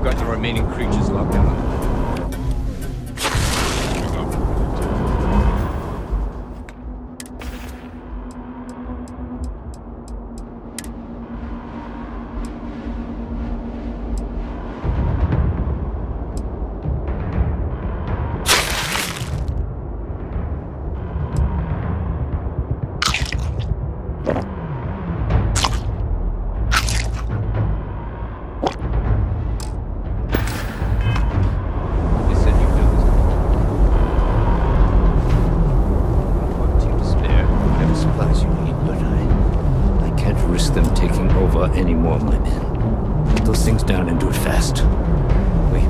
I've got the remaining creatures locked down. Any more of my men. Put those things down and do it fast. We'll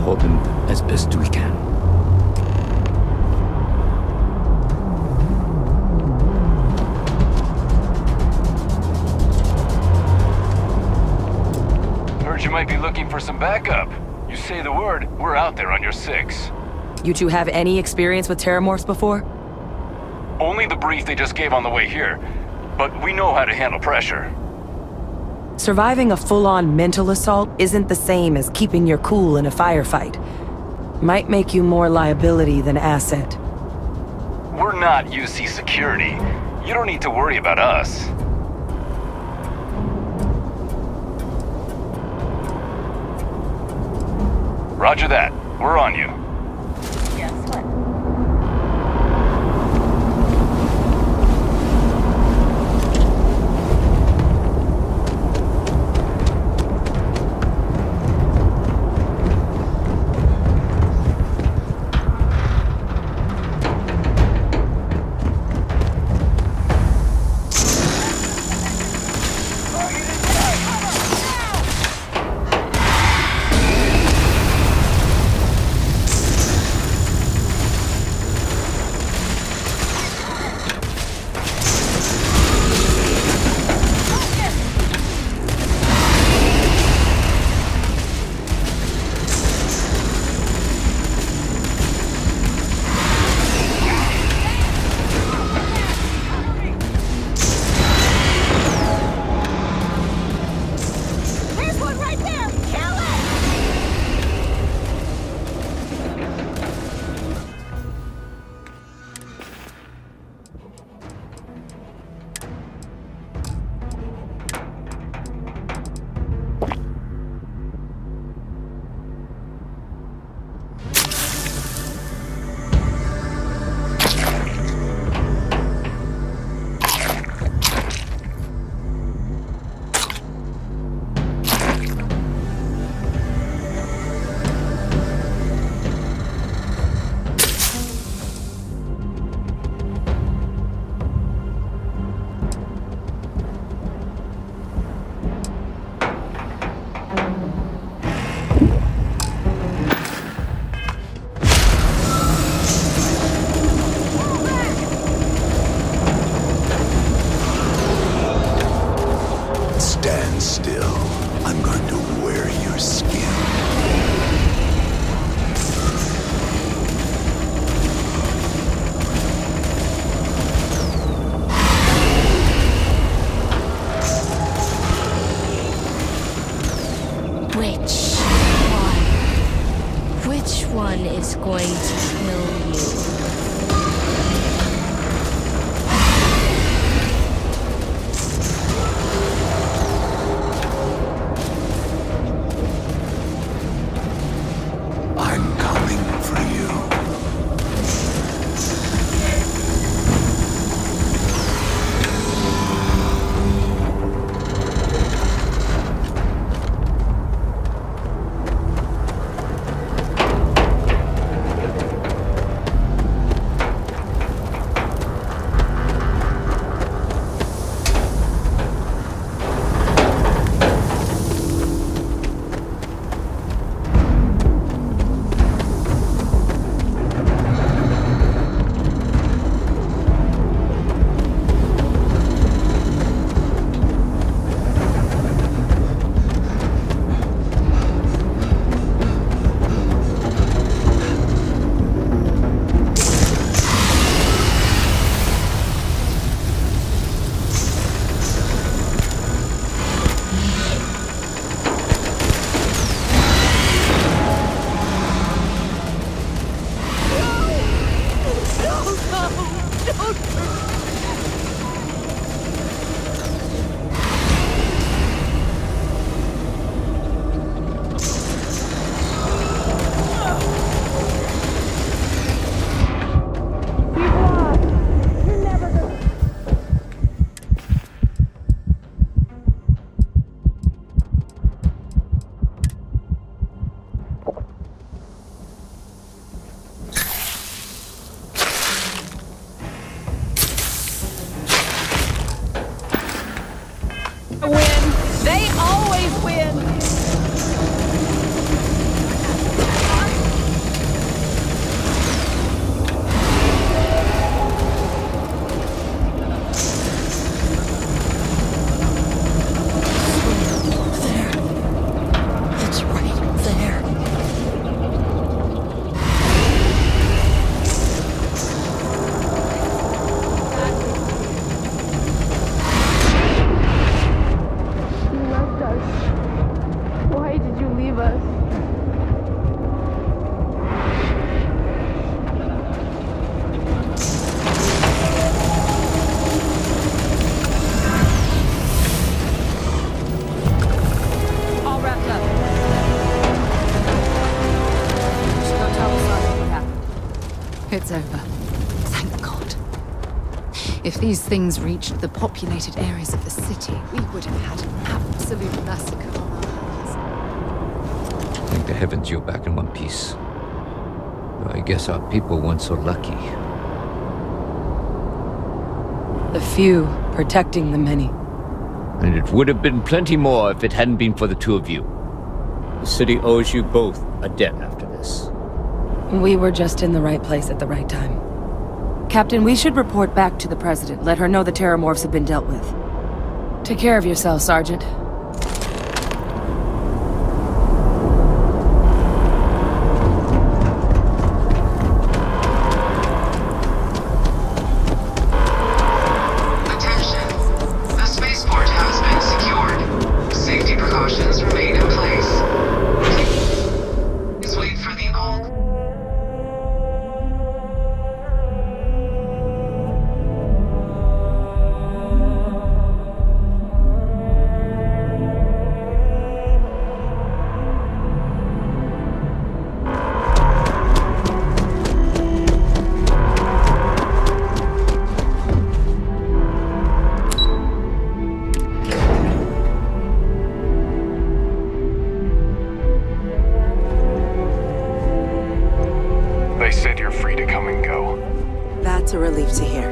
hold them as best we can. Heard you might be looking for some backup. You say the word, we're out there on your 6. You two have any experience with Terromorphs before? Only the brief they just gave on the way here, but we know how to handle pressure. Surviving a full-on mental assault isn't the same as keeping your cool in a firefight. Might make you more liability than asset. We're not UC security. You don't need to worry about us. Roger that. We're on you. Which one is going to kill you? leave us. All wrapped up. Just go tell us what happened. It's over. Thank God. If these things reached the populated areas of the city, we would have had an absolute massacre on our hands. Thank the heavens you're back in one piece. Though I guess our people weren't so lucky. The few protecting the many. And it would have been plenty more if it hadn't been for the two of you. The city owes you both a debt after this. We were just in the right place at the right time. Captain, we should report back to the President. Let her know the Terromorphs have been dealt with. Take care of yourself, Sergeant. Attention. The spaceport has been secured. Safety precautions remain in place. Please wait for the old... They said you're free to come and go. That's a relief to hear.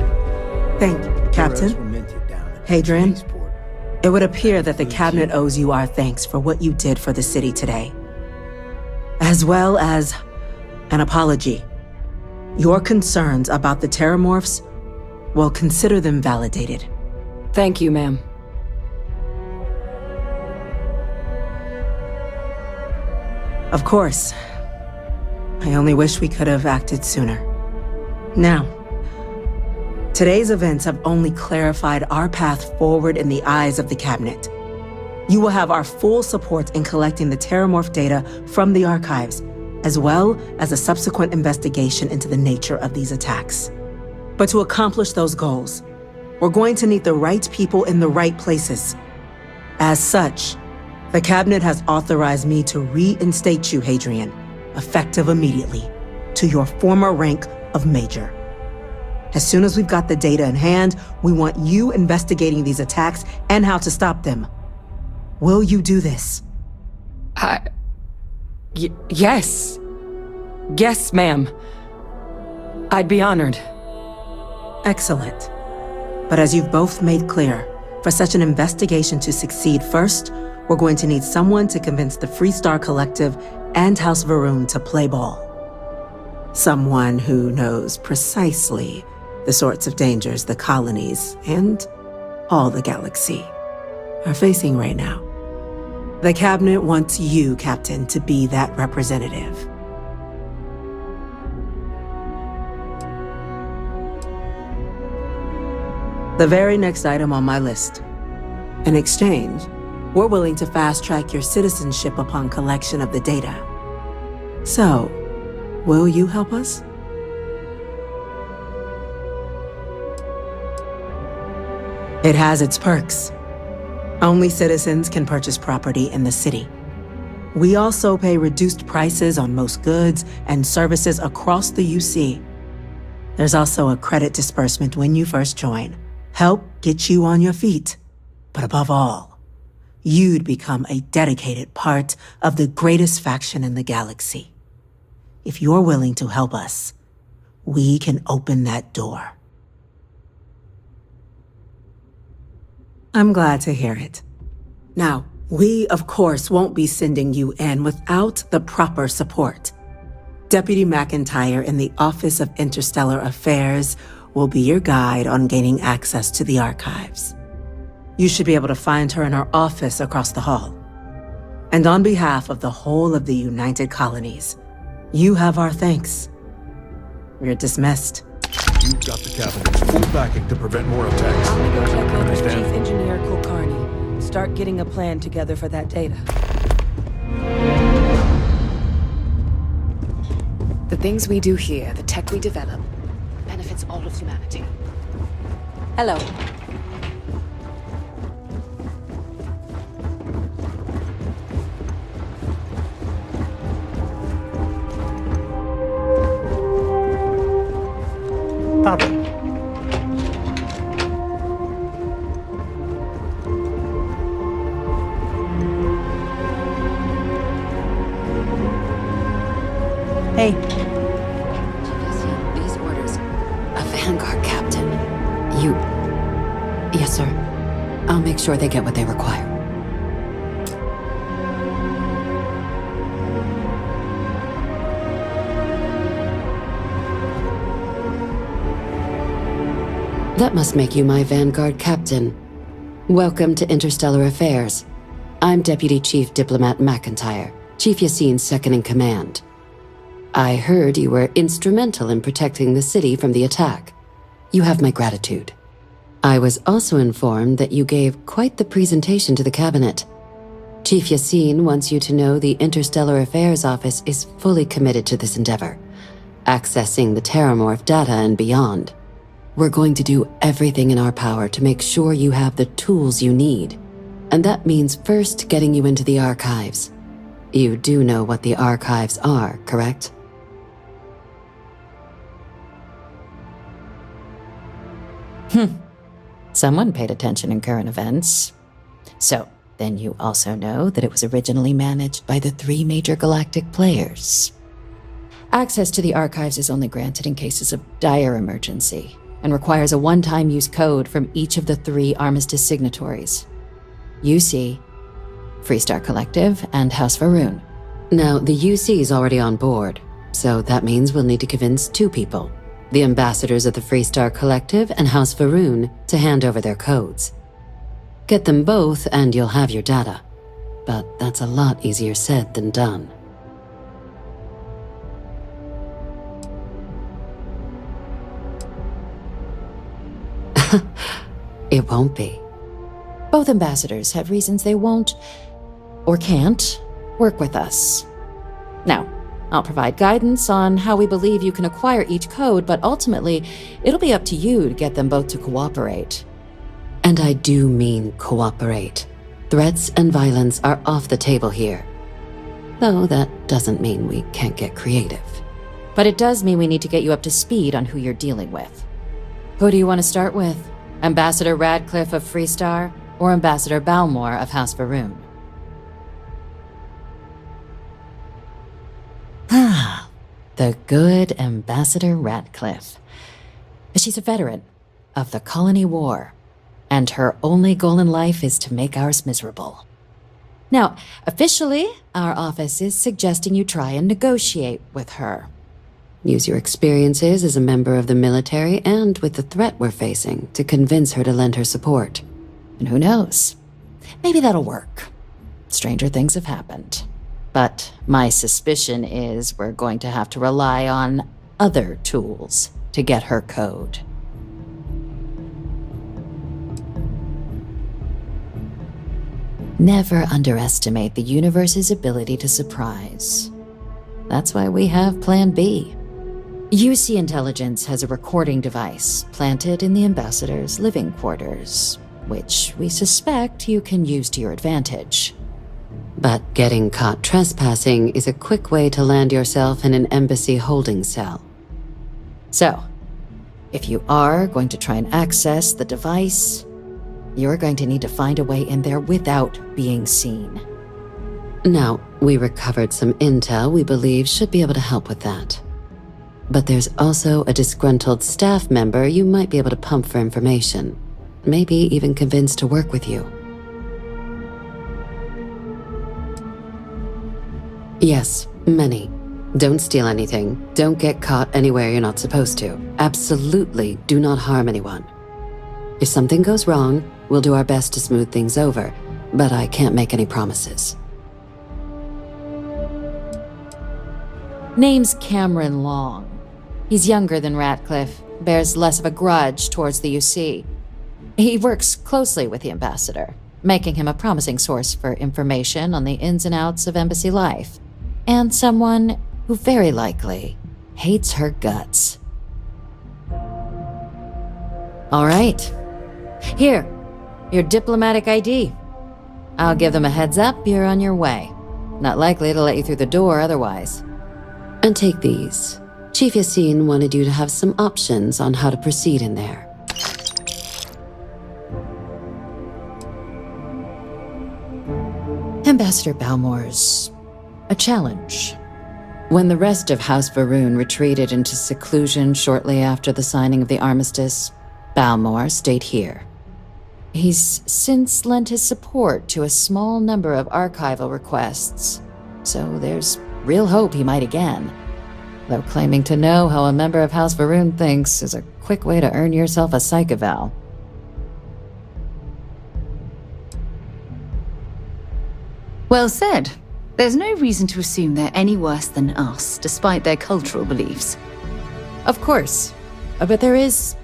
Thank you, Captain. Hadrian, it would appear that the Cabinet owes you our thanks for what you did for the city today. As well as an apology. Your concerns about the Terromorphs, well, consider them validated. Thank you, ma'am. Of course. I only wish we could have acted sooner. Now, today's events have only clarified our path forward in the eyes of the Cabinet. You will have our full support in collecting the Terromorph data from the archives, as well as a subsequent investigation into the nature of these attacks. But to accomplish those goals, we're going to need the right people in the right places. As such, the Cabinet has authorized me to reinstate you, Hadrian, effective immediately, to your former rank of Major. As soon as we've got the data in hand, we want you investigating these attacks and how to stop them. Will you do this? Yes. Yes, ma'am. I'd be honored. Excellent. But as you've both made clear, for such an investigation to succeed, first, we're going to need someone to convince the Freestar Collective and House Varun to play ball. Someone who knows precisely the sorts of dangers the colonies and all the galaxy are facing right now. The Cabinet wants you, Captain, to be that representative. The very next item on my list. In exchange, we're willing to fast-track your citizenship upon collection of the data. So, will you help us? It has its perks. Only citizens can purchase property in the city. We also pay reduced prices on most goods and services across the UC. There's also a credit disbursement when you first join. Help get you on your feet. But above all, you'd become a dedicated part of the greatest faction in the galaxy. If you're willing to help us, we can open that door. I'm glad to hear it. Now, we, of course, won't be sending you in without the proper support. Deputy McIntyre in the Office of Interstellar Affairs will be your guide on gaining access to the archives. You should be able to find her in her office across the hall. And on behalf of the whole of the United Colonies, you have our thanks. You're dismissed. You've got the Cabinet's full backing to prevent more attacks. I'm gonna go check in with Understand? Chief Engineer Kulkarni. Start getting a plan together for that data. The things we do here, the tech we develop, benefits all of humanity. Hello. Pardon. Hey. These orders. A Vanguard captain. You. Yes, sir. I'll make sure they get what they require. That must make you my Vanguard captain. Welcome to Interstellar Affairs. I'm Deputy Chief Diplomat McIntyre, Chief Yassine's second-in-command. I heard you were instrumental in protecting the city from the attack. You have my gratitude. I was also informed that you gave quite the presentation to the cabinet. Chief Yassine wants you to know the Interstellar Affairs Office is fully committed to this endeavor, accessing the Terromorph data and beyond. We're going to do everything in our power to make sure you have the tools you need. And that means first getting you into the archives. You do know what the archives are, correct? Someone paid attention in current events. So, then you also know that it was originally managed by the 3 major galactic players. Access to the archives is only granted in cases of dire emergency, and requires a one-time use code from each of the 3 Armistice signatories. UC, Freestar Collective, and House Varun. Now, the UC is already on board, so that means we'll need to convince 2 people. The ambassadors of the Freestar Collective and House Varun to hand over their codes. Get them both and you'll have your data. But that's a lot easier said than done. It won't be. Both ambassadors have reasons they won't, or can't, work with us. Now, I'll provide guidance on how we believe you can acquire each code, but ultimately, it'll be up to you to get them both to cooperate. And I do mean cooperate. Threats and violence are off the table here. Though that doesn't mean we can't get creative. But it does mean we need to get you up to speed on who you're dealing with. Who do you want to start with? Ambassador Radcliffe of Freestar, or Ambassador Balmore of House Varun? The good Ambassador Radcliffe. She's a veteran of the Colony War, and her only goal in life is to make ours miserable. Now, officially, our office is suggesting you try and negotiate with her. Use your experiences as a member of the military and with the threat we're facing to convince her to lend her support. And who knows? Maybe that'll work. Stranger things have happened. But my suspicion is we're going to have to rely on other tools to get her code. Never underestimate the universe's ability to surprise. That's why we have Plan B. UC Intelligence has a recording device planted in the ambassador's living quarters, which we suspect you can use to your advantage. But getting caught trespassing is a quick way to land yourself in an embassy holding cell. So, if you are going to try and access the device, you're going to need to find a way in there without being seen. Now, we recovered some intel we believe should be able to help with that. But there's also a disgruntled staff member you might be able to pump for information. Maybe even convince to work with you. Yes, many. Don't steal anything. Don't get caught anywhere you're not supposed to. Absolutely do not harm anyone. If something goes wrong, we'll do our best to smooth things over, but I can't make any promises. Name's Cameron Long. He's younger than Radcliffe, bears less of a grudge towards the UC. He works closely with the ambassador, making him a promising source for information on the ins and outs of embassy life, and someone who very likely hates her guts. All right. Here, your diplomatic ID. I'll give them a heads up, you're on your way. Not likely to let you through the door otherwise. And take these. Chief Yassine wanted you to have some options on how to proceed in there. Ambassador Balmore's a challenge. When the rest of House Varun retreated into seclusion shortly after the signing of the armistice, Balmore stayed here. He's since lent his support to a small number of archival requests, so there's real hope he might again. Though claiming to know how a member of House Varun thinks is a quick way to earn yourself a psych eval. Well said. There's no reason to assume they're any worse than us, despite their cultural beliefs. Of course, but there is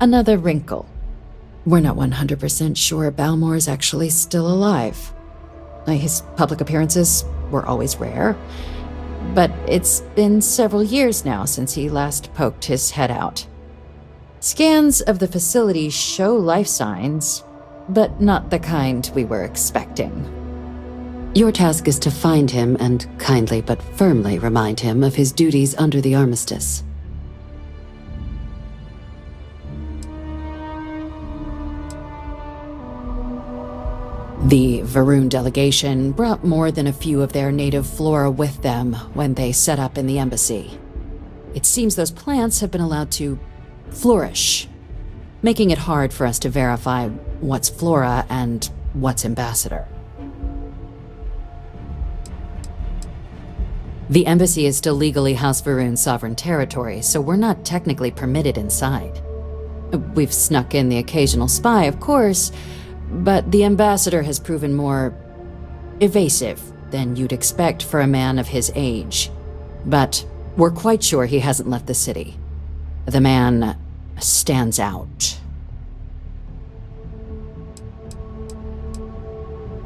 another wrinkle. We're not 100% sure Balmore's actually still alive. His public appearances were always rare, but it's been several years now since he last poked his head out. Scans of the facility show life signs, but not the kind we were expecting. Your task is to find him and kindly but firmly remind him of his duties under the armistice. The Varun delegation brought more than a few of their native flora with them when they set up in the embassy. It seems those plants have been allowed to flourish, making it hard for us to verify what's flora and what's ambassador. The embassy is still legally House Varun's sovereign territory, so we're not technically permitted inside. We've snuck in the occasional spy, of course, but the ambassador has proven more evasive than you'd expect for a man of his age. But we're quite sure he hasn't left the city. The man stands out.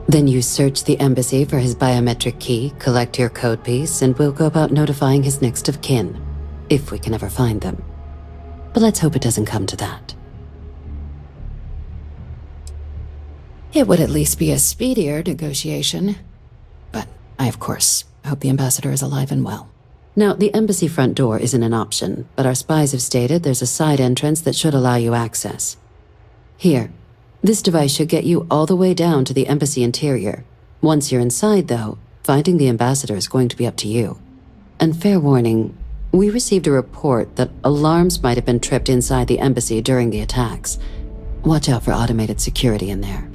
Then you search the embassy for his biometric key, collect your code piece, and we'll go about notifying his next of kin, if we can ever find them. But let's hope it doesn't come to that. It would at least be a speedier negotiation. But I, of course, hope the ambassador is alive and well. Now, the embassy front door isn't an option, but our spies have stated there's a side entrance that should allow you access. Here. This device should get you all the way down to the embassy interior. Once you're inside, though, finding the ambassador is going to be up to you. And fair warning, we received a report that alarms might have been tripped inside the embassy during the attacks. Watch out for automated security in there.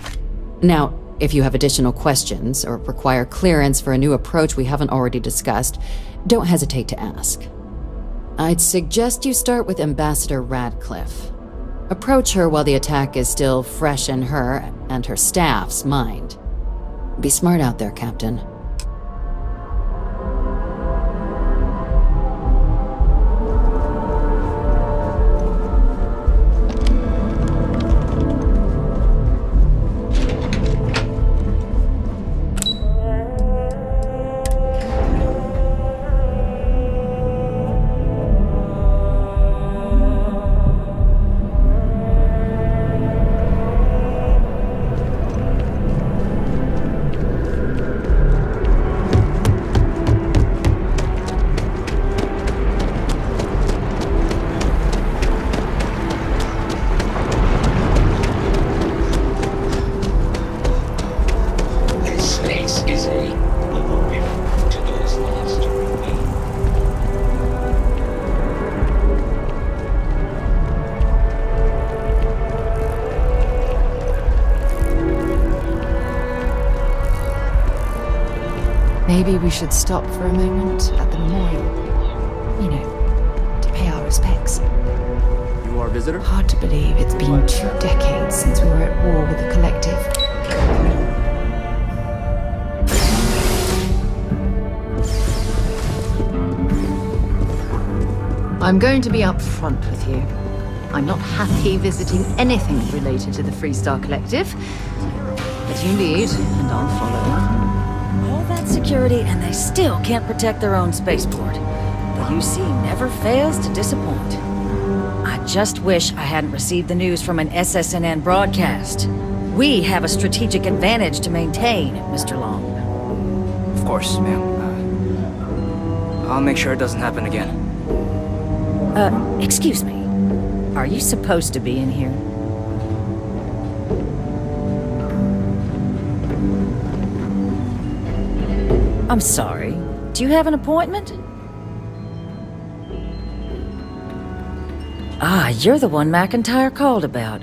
Now, if you have additional questions or require clearance for a new approach we haven't already discussed, don't hesitate to ask. I'd suggest you start with Ambassador Radcliffe. Approach her while the attack is still fresh in her and her staff's mind. Be smart out there, Captain. Maybe we should stop for a moment at the memorial. You know, to pay our respects. You are a visitor? Hard to believe it's been 2 decades since we were at war with the Collective. I'm going to be upfront with you. I'm not happy visiting anything related to the Freestar Collective. But you lead, and I'll follow. All that security, and they still can't protect their own spaceport. The UC never fails to disappoint. I just wish I hadn't received the news from an SSNN broadcast. We have a strategic advantage to maintain, Mr. Long. Of course, ma'am. I'll make sure it doesn't happen again. Excuse me. Are you supposed to be in here? I'm sorry. Do you have an appointment? Ah, you're the one McIntyre called about.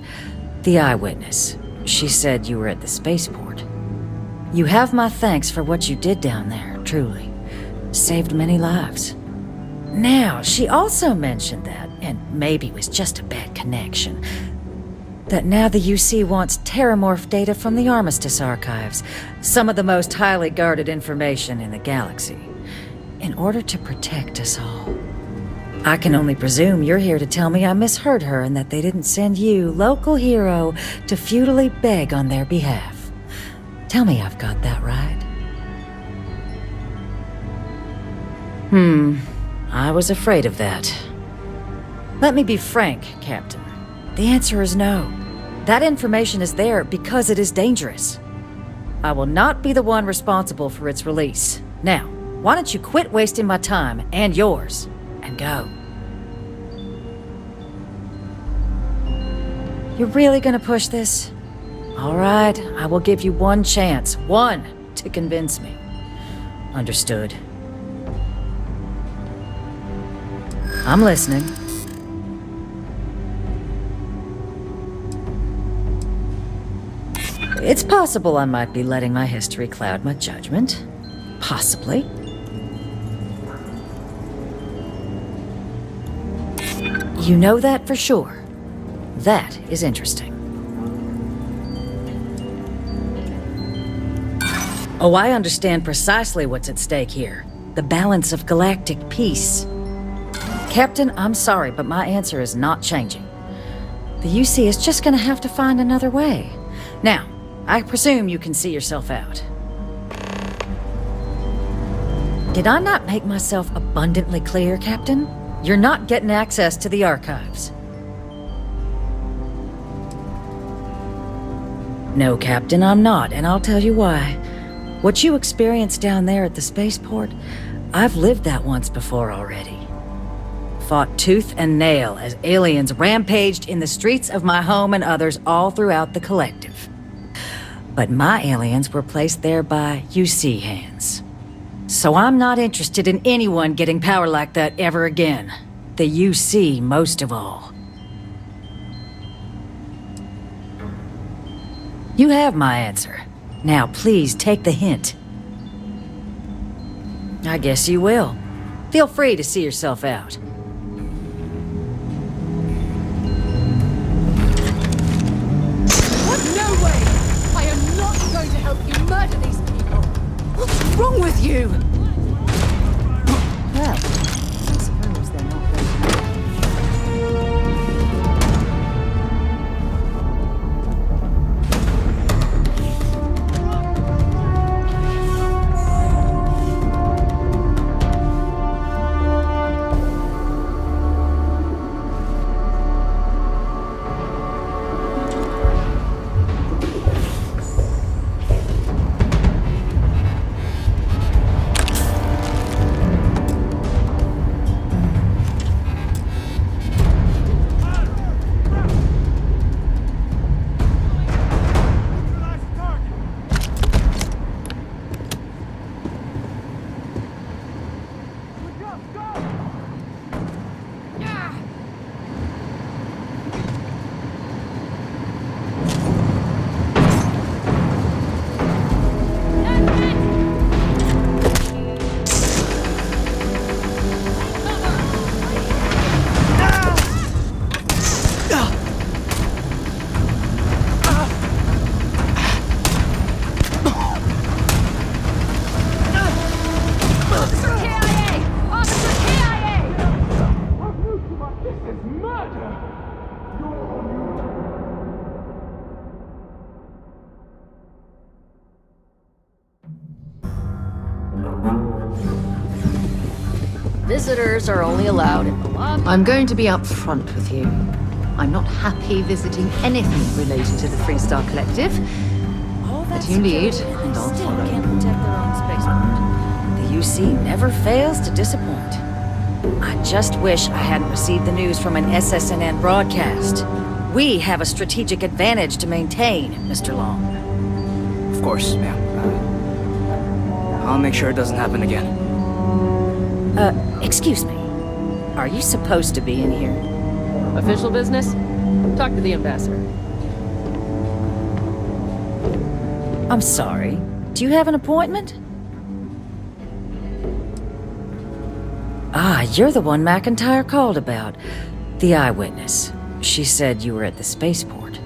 The eyewitness. She said you were at the spaceport. You have my thanks for what you did down there, truly. Saved many lives. Now, she also mentioned that, and maybe it was just a bad connection, that now the UC wants Terromorph data from the Armistice archives, some of the most highly guarded information in the galaxy, in order to protect us all. I can only presume you're here to tell me I misheard her and that they didn't send you, local hero, to futilely beg on their behalf. Tell me I've got that right. I was afraid of that. Let me be frank, Captain. The answer is no. That information is there because it is dangerous. I will not be the one responsible for its release. Now, why don't you quit wasting my time and yours, and go. You're really gonna push this? All right, I will give you one chance, one, to convince me. Understood. I'm listening. It's possible I might be letting my history cloud my judgment. Possibly. You know that for sure. That is interesting. Oh, I understand precisely what's at stake here. The balance of galactic peace. Captain, I'm sorry, but my answer is not changing. The UC is just gonna have to find another way. Now, I presume you can see yourself out. Did I not make myself abundantly clear, Captain? You're not getting access to the archives. No, Captain, I'm not, and I'll tell you why. What you experienced down there at the spaceport, I've lived that once before already. Fought tooth and nail as aliens rampaged in the streets of my home and others all throughout the collective. But my aliens were placed there by UC hands. So I'm not interested in anyone getting power like that ever again. The UC most of all. You have my answer. Now please take the hint. I guess you will. Feel free to see yourself out. No way! I am not going to help you murder these people! What's wrong with you? Well, I suppose they're not going to. Visitors are only allowed in the lobby. I'm going to be upfront with you. I'm not happy visiting anything related to the Freestar Collective. But you lead, and I'll Still follow. can't protect their own spaceport. The UC never fails to disappoint. I just wish I hadn't received the news from an SSNN broadcast. We have a strategic advantage to maintain, Mr. Long. Of course, ma'am. I'll make sure it doesn't happen again. Excuse me. Are you supposed to be in here? Official business? Talk to the ambassador. I'm sorry. Do you have an appointment? Ah, you're the one McIntyre called about. The eyewitness. She said you were at the spaceport.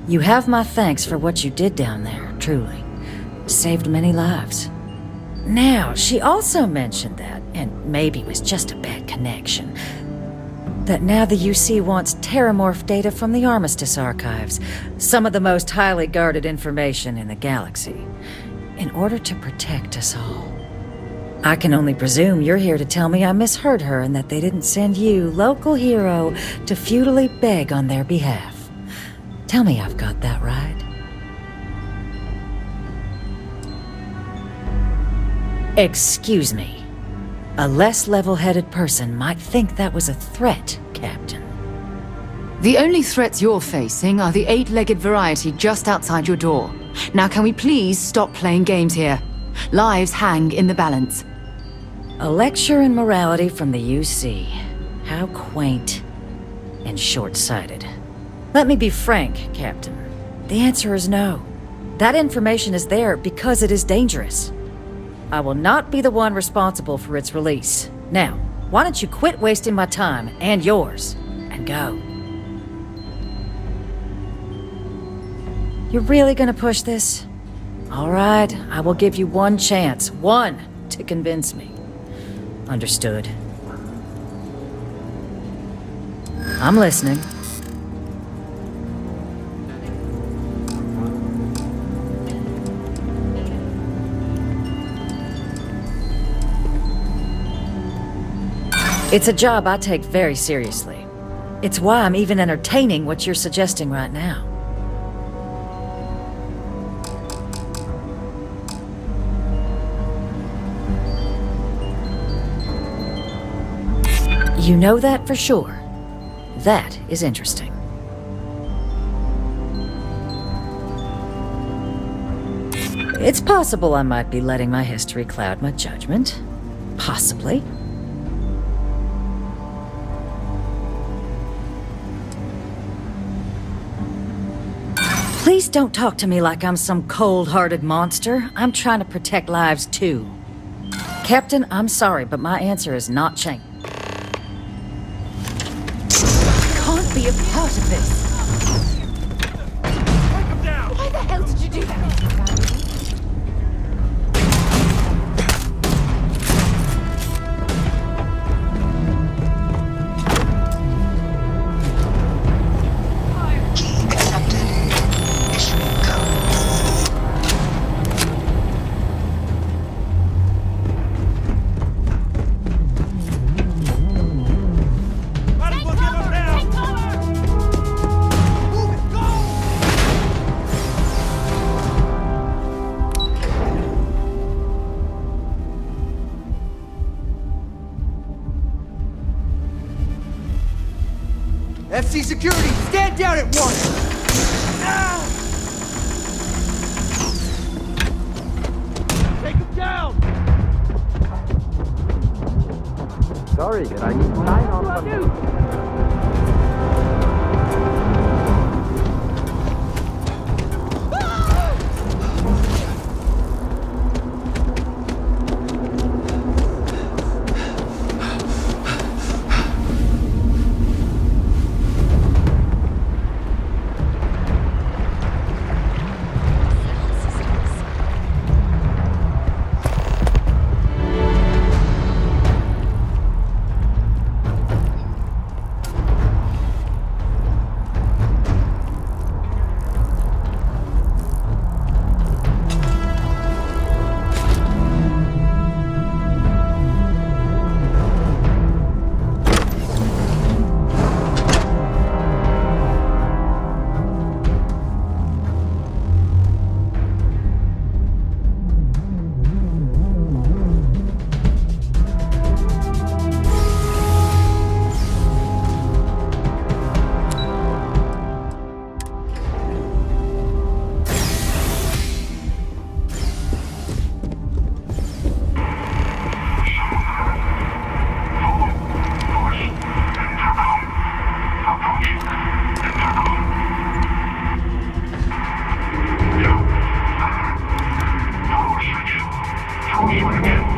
You have my thanks for what you did down there, truly. Saved many lives. Now, she also mentioned that, and maybe it was just a bad connection, that now the UC wants Terromorph data from the Armistice archives, some of the most highly guarded information in the galaxy, in order to protect us all. I can only presume you're here to tell me I misheard her and that they didn't send you, local hero, to futilely beg on their behalf. Tell me I've got that right. Excuse me. A less level-headed person might think that was a threat, Captain. The only threats you're facing are the 8-legged variety just outside your door. Now can we please stop playing games here? Lives hang in the balance. A lecture in morality from the UC. How quaint and short-sighted. Let me be frank, Captain. The answer is no. That information is there because it is dangerous. I will not be the one responsible for its release. Now, why don't you quit wasting my time and yours, and go? You're really gonna push this? All right, I will give you one chance, one, to convince me. Understood. I'm listening. It's a job I take very seriously. It's why I'm even entertaining what you're suggesting right now. You know that for sure. That is interesting. It's possible I might be letting my history cloud my judgment. Possibly. Please don't talk to me like I'm some cold-hearted monster. I'm trying to protect lives too. Captain, I'm sorry, but my answer is not changed. Can't be a part of this. Why the hell did you do that? FC security, stand down at once! Take him down! Sorry, did I need sign off on you? Delegate.